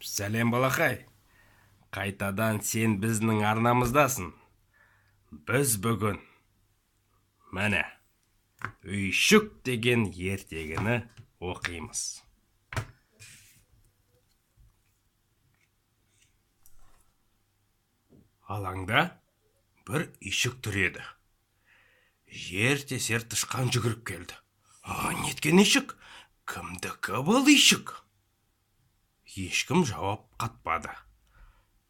Сәлем балақай, қайтадан сен біздің арнамыздасың. Біз бүгін, міне, үйшік деген ертегіні оқимыз. Алаңда бір үйшік тұр еді. Жер тесер тышқан жүгіріп келді. Неткен үйшік? Кімдікі бұл үйшік? Ешкім жауап қатпады.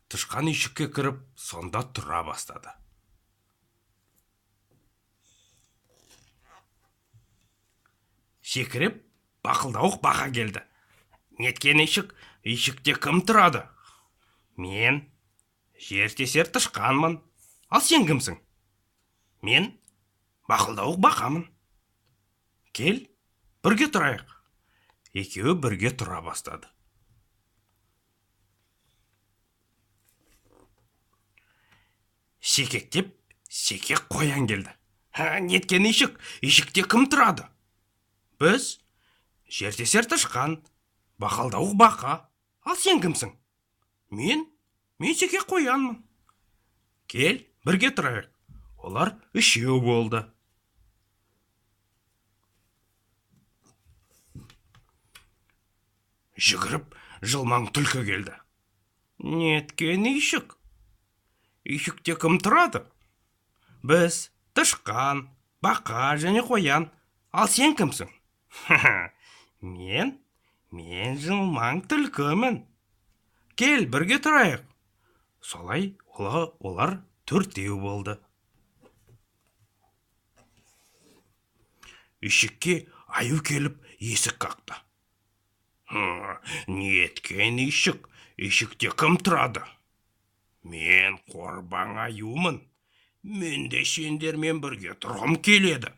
Тышқан үйшікке кіріп, сонда тұра бастады. Секіріп, бақылдауық бақа келді. Неткен үйшік? Үйшікте кім тұрады? Мен жер тесер тышқанмын. Ал сен кімсің? Мен бақылдауық бақамын. Кел, бірге тұрайық. Екеуі бірге тұра бастады. Секектеп, секек қоян келді. Неткен үйшік? Үйшікте кім тұрады? Біз жер тесер тышқан, бақалдауық бақа. Ал сен кімсің? Мен секек қоянмын. Кел, бірге тұрайық. Олар үшеу болды. Жүгіріп, жылмаң түлкі келді. Неткен үйшік? Үйшікте кім тұрады? Біз тышқан, бақа және қоян. Ал сен кімсің? Мен жылмаң түлкімін. Кел, бірге тұрайық. Солай олар төртеу болды. Үйшікке аю келіп есік қақты. Неткен үйшік? Үйшікте кім тұрады? Мен қорбаң аюмын. Мен де сендермен бірге тұрғым келеді.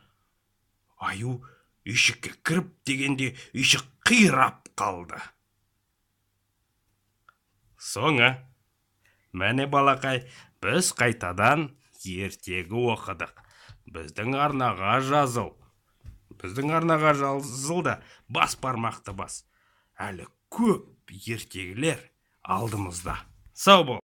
Аю үйшікке кіріп дегенде үйшік қирап қалды. Соңы. Мәне балақай, біз қайтадан ертегі оқыдық. Біздің арнаға жазыл да бас бармақты бас. Әлі көп ертегілер алдымызда. Сау бол!